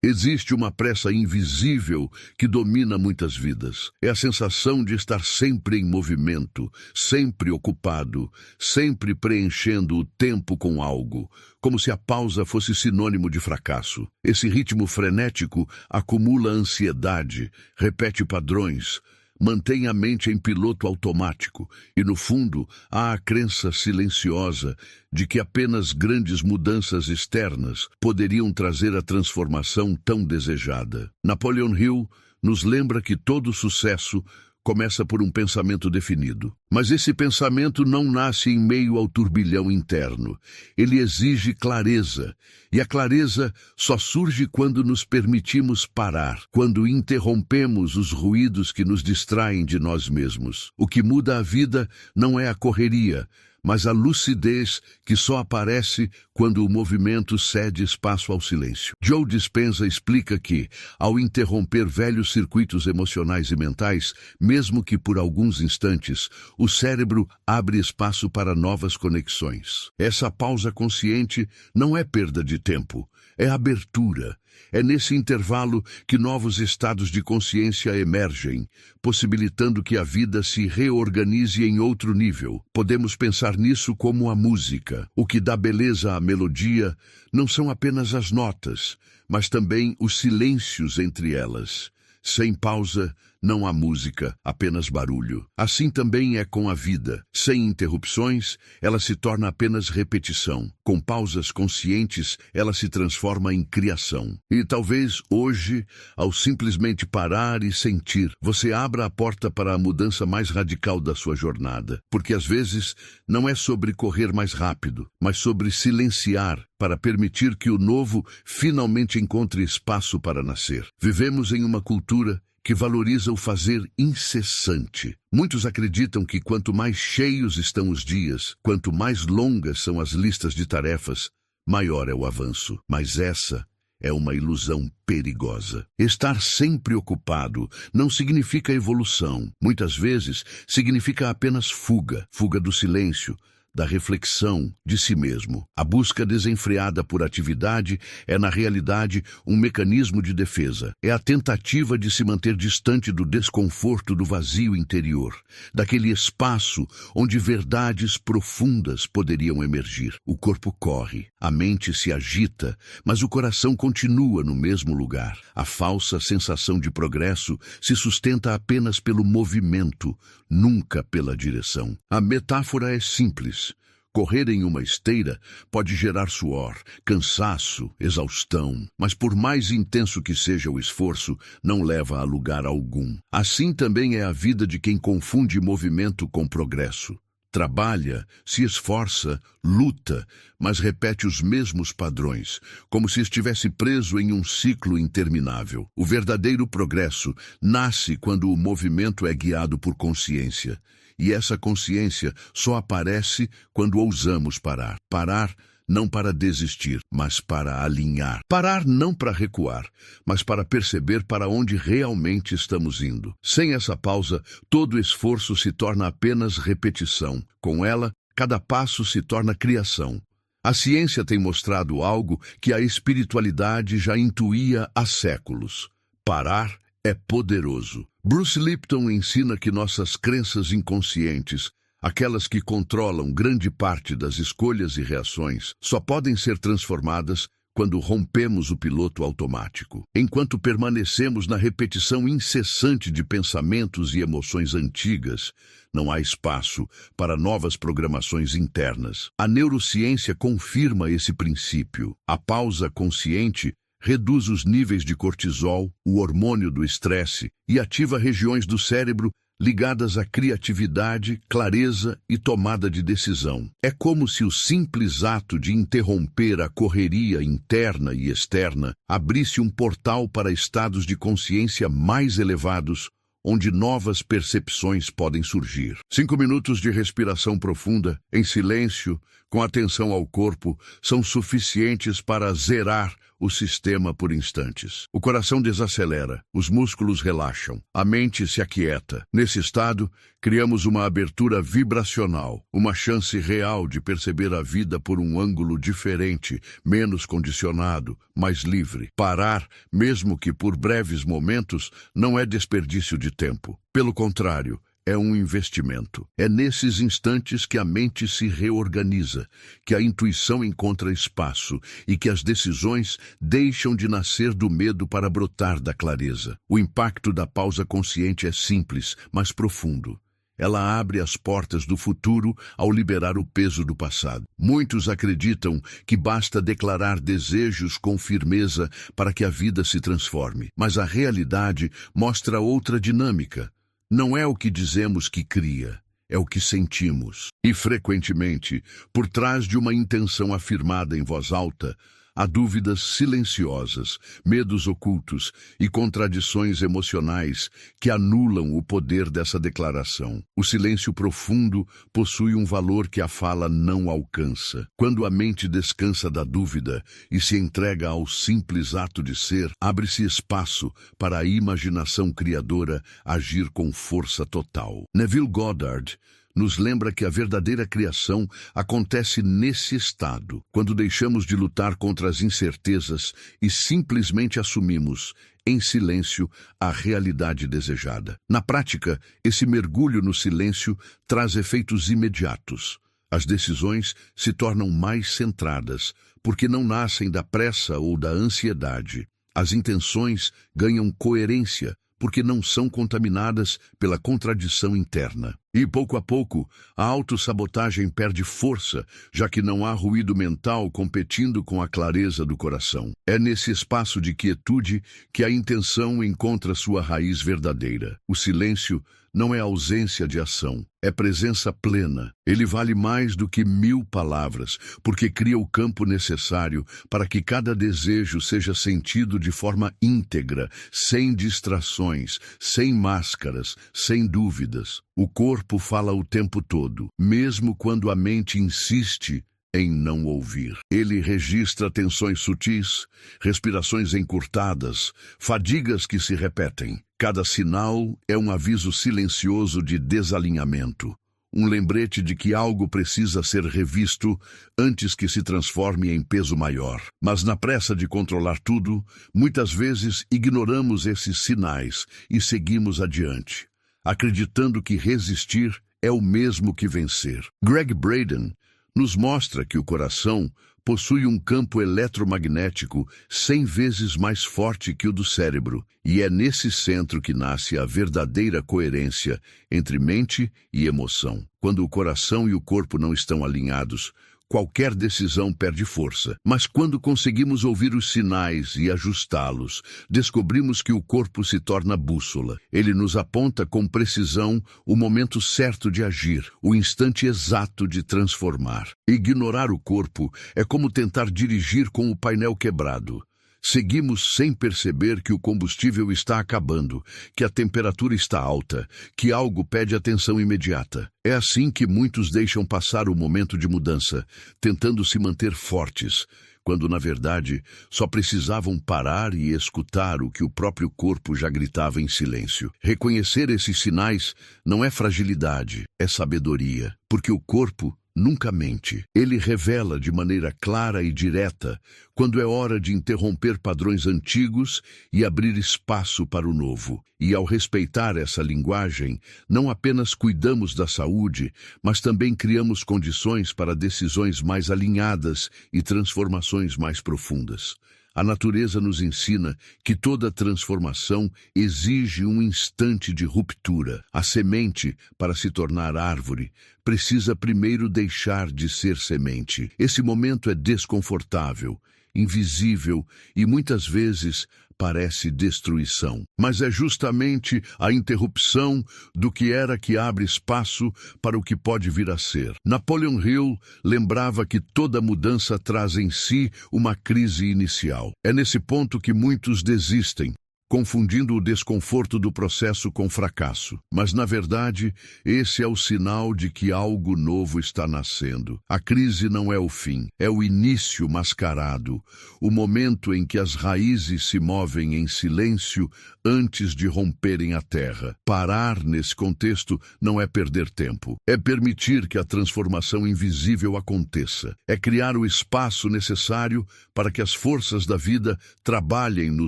Existe uma pressa invisível que domina muitas vidas. É a sensação de estar sempre em movimento, sempre ocupado, sempre preenchendo o tempo com algo, como se a pausa fosse sinônimo de fracasso. Esse ritmo frenético acumula ansiedade, repete padrões, mantém a mente em piloto automático e, no fundo, há a crença silenciosa de que apenas grandes mudanças externas poderiam trazer a transformação tão desejada. Napoleon Hill nos lembra que todo sucesso começa por um pensamento definido. Mas esse pensamento não nasce em meio ao turbilhão interno. Ele exige clareza. E a clareza só surge quando nos permitimos parar, quando interrompemos os ruídos que nos distraem de nós mesmos. O que muda a vida não é a correria, mas a lucidez que só aparece quando o movimento cede espaço ao silêncio. Joe Dispenza explica que, ao interromper velhos circuitos emocionais e mentais, mesmo que por alguns instantes, o cérebro abre espaço para novas conexões. Essa pausa consciente não é perda de tempo, é abertura. É nesse intervalo que novos estados de consciência emergem, possibilitando que a vida se reorganize em outro nível. Podemos pensar nisso como a música. O que dá beleza à melodia não são apenas as notas, mas também os silêncios entre elas. Sem pausa, não há música, apenas barulho. Assim também é com a vida. Sem interrupções, ela se torna apenas repetição. Com pausas conscientes, ela se transforma em criação. E talvez hoje, ao simplesmente parar e sentir, você abra a porta para a mudança mais radical da sua jornada. Porque às vezes não é sobre correr mais rápido, mas sobre silenciar para permitir que o novo finalmente encontre espaço para nascer. Vivemos em uma cultura que valoriza o fazer incessante. Muitos acreditam que quanto mais cheios estão os dias, quanto mais longas são as listas de tarefas, maior é o avanço. Mas essa é uma ilusão perigosa. Estar sempre ocupado não significa evolução. Muitas vezes significa apenas fuga. Fuga do silêncio, da reflexão de si mesmo. A busca desenfreada por atividade é, na realidade, um mecanismo de defesa. É a tentativa de se manter distante do desconforto do vazio interior, daquele espaço onde verdades profundas poderiam emergir. O corpo corre, a mente se agita, mas o coração continua no mesmo lugar. A falsa sensação de progresso se sustenta apenas pelo movimento, nunca pela direção. A metáfora é simples. Correr em uma esteira pode gerar suor, cansaço, exaustão, mas por mais intenso que seja o esforço, não leva a lugar algum. Assim também é a vida de quem confunde movimento com progresso. Trabalha, se esforça, luta, mas repete os mesmos padrões, como se estivesse preso em um ciclo interminável. O verdadeiro progresso nasce quando o movimento é guiado por consciência. E essa consciência só aparece quando ousamos parar. Parar não para desistir, mas para alinhar. Parar não para recuar, mas para perceber para onde realmente estamos indo. Sem essa pausa, todo esforço se torna apenas repetição. Com ela, cada passo se torna criação. A ciência tem mostrado algo que a espiritualidade já intuía há séculos. Parar é poderoso. Bruce Lipton ensina que nossas crenças inconscientes, aquelas que controlam grande parte das escolhas e reações, só podem ser transformadas quando rompemos o piloto automático. Enquanto permanecemos na repetição incessante de pensamentos e emoções antigas, não há espaço para novas programações internas. A neurociência confirma esse princípio. A pausa consciente reduz os níveis de cortisol, o hormônio do estresse, e ativa regiões do cérebro ligadas à criatividade, clareza e tomada de decisão. É como se o simples ato de interromper a correria interna e externa abrisse um portal para estados de consciência mais elevados, onde novas percepções podem surgir. 5 minutos de respiração profunda, em silêncio, com atenção ao corpo, são suficientes para zerar o sistema por instantes. O coração desacelera, os músculos relaxam, a mente se aquieta. Nesse estado, criamos uma abertura vibracional, uma chance real de perceber a vida por um ângulo diferente, menos condicionado, mais livre. Parar, mesmo que por breves momentos, não é desperdício de tempo. Pelo contrário, é um investimento. É nesses instantes que a mente se reorganiza, que a intuição encontra espaço e que as decisões deixam de nascer do medo para brotar da clareza. O impacto da pausa consciente é simples, mas profundo. Ela abre as portas do futuro ao liberar o peso do passado. Muitos acreditam que basta declarar desejos com firmeza para que a vida se transforme, mas a realidade mostra outra dinâmica. Não é o que dizemos que cria, é o que sentimos. E, frequentemente, por trás de uma intenção afirmada em voz alta, há dúvidas silenciosas, medos ocultos e contradições emocionais que anulam o poder dessa declaração. O silêncio profundo possui um valor que a fala não alcança. Quando a mente descansa da dúvida e se entrega ao simples ato de ser, abre-se espaço para a imaginação criadora agir com força total. Neville Goddard nos lembra que a verdadeira criação acontece nesse estado, quando deixamos de lutar contra as incertezas e simplesmente assumimos, em silêncio, a realidade desejada. Na prática, esse mergulho no silêncio traz efeitos imediatos. As decisões se tornam mais centradas, porque não nascem da pressa ou da ansiedade. As intenções ganham coerência, porque não são contaminadas pela contradição interna. E, pouco a pouco, a autossabotagem perde força, já que não há ruído mental competindo com a clareza do coração. É nesse espaço de quietude que a intenção encontra sua raiz verdadeira. O silêncio não é ausência de ação, é presença plena. Ele vale mais do que 1000 palavras, porque cria o campo necessário para que cada desejo seja sentido de forma íntegra, sem distrações, sem máscaras, sem dúvidas. O corpo fala o tempo todo, mesmo quando a mente insiste em não ouvir. Ele registra tensões sutis, respirações encurtadas, fadigas que se repetem. Cada sinal é um aviso silencioso de desalinhamento, um lembrete de que algo precisa ser revisto antes que se transforme em peso maior. Mas na pressa de controlar tudo, muitas vezes ignoramos esses sinais e seguimos adiante, acreditando que resistir é o mesmo que vencer. Gregg Braden nos mostra que o coração possui um campo eletromagnético 100 vezes mais forte que o do cérebro, e é nesse centro que nasce a verdadeira coerência entre mente e emoção. Quando o coração e o corpo não estão alinhados, qualquer decisão perde força. Mas quando conseguimos ouvir os sinais e ajustá-los, descobrimos que o corpo se torna bússola. Ele nos aponta com precisão o momento certo de agir, o instante exato de transformar. Ignorar o corpo é como tentar dirigir com o painel quebrado. Seguimos sem perceber que o combustível está acabando, que a temperatura está alta, que algo pede atenção imediata. É assim que muitos deixam passar o momento de mudança, tentando se manter fortes, quando, na verdade, só precisavam parar e escutar o que o próprio corpo já gritava em silêncio. Reconhecer esses sinais não é fragilidade, é sabedoria, porque o corpo nunca mente. Ele revela de maneira clara e direta quando é hora de interromper padrões antigos e abrir espaço para o novo. E ao respeitar essa linguagem, não apenas cuidamos da saúde, mas também criamos condições para decisões mais alinhadas e transformações mais profundas. A natureza nos ensina que toda transformação exige um instante de ruptura. A semente, para se tornar árvore, precisa primeiro deixar de ser semente. Esse momento é desconfortável, invisível e muitas vezes parece destruição. Mas é justamente a interrupção do que era que abre espaço para o que pode vir a ser. Napoleon Hill lembrava que toda mudança traz em si uma crise inicial. É nesse ponto que muitos desistem, confundindo o desconforto do processo com fracasso. Mas, na verdade, esse é o sinal de que algo novo está nascendo. A crise não é o fim, é o início mascarado, o momento em que as raízes se movem em silêncio antes de romperem a terra. Parar nesse contexto não é perder tempo, é permitir que a transformação invisível aconteça, é criar o espaço necessário para que as forças da vida trabalhem no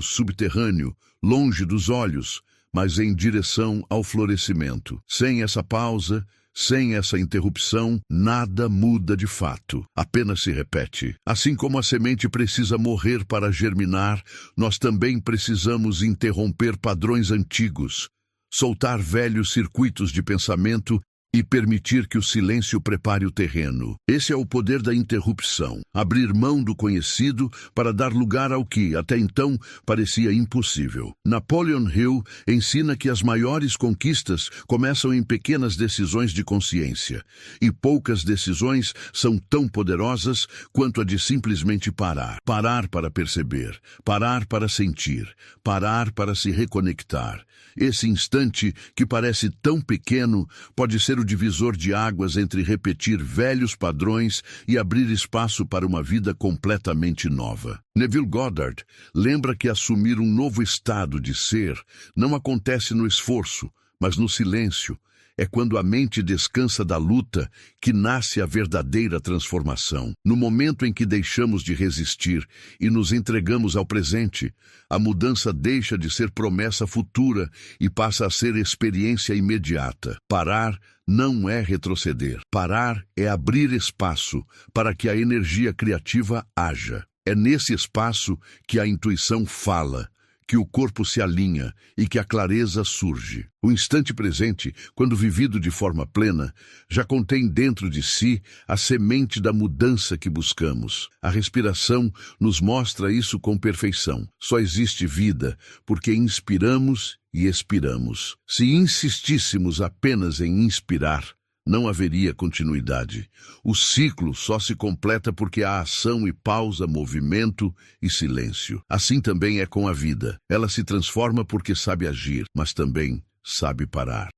subterrâneo, longe dos olhos, mas em direção ao florescimento. Sem essa pausa, sem essa interrupção, nada muda de fato, apenas se repete. Assim como a semente precisa morrer para germinar, nós também precisamos interromper padrões antigos, soltar velhos circuitos de pensamento e permitir que o silêncio prepare o terreno. Esse é o poder da interrupção. Abrir mão do conhecido para dar lugar ao que, até então, parecia impossível. Napoleon Hill ensina que as maiores conquistas começam em pequenas decisões de consciência, e poucas decisões são tão poderosas quanto a de simplesmente parar. Parar para perceber, parar para sentir, parar para se reconectar. Esse instante, que parece tão pequeno, pode ser o divisor de águas entre repetir velhos padrões e abrir espaço para uma vida completamente nova. Neville Goddard lembra que assumir um novo estado de ser não acontece no esforço, mas no silêncio. É quando a mente descansa da luta que nasce a verdadeira transformação. No momento em que deixamos de resistir e nos entregamos ao presente, a mudança deixa de ser promessa futura e passa a ser experiência imediata. Parar não é retroceder. Parar é abrir espaço para que a energia criativa haja. É nesse espaço que a intuição fala, que o corpo se alinha e que a clareza surge. O instante presente, quando vivido de forma plena, já contém dentro de si a semente da mudança que buscamos. A respiração nos mostra isso com perfeição. Só existe vida porque inspiramos e expiramos. Se insistíssemos apenas em inspirar, não haveria continuidade. O ciclo só se completa porque há ação e pausa, movimento e silêncio. Assim também é com a vida. Ela se transforma porque sabe agir, mas também sabe parar.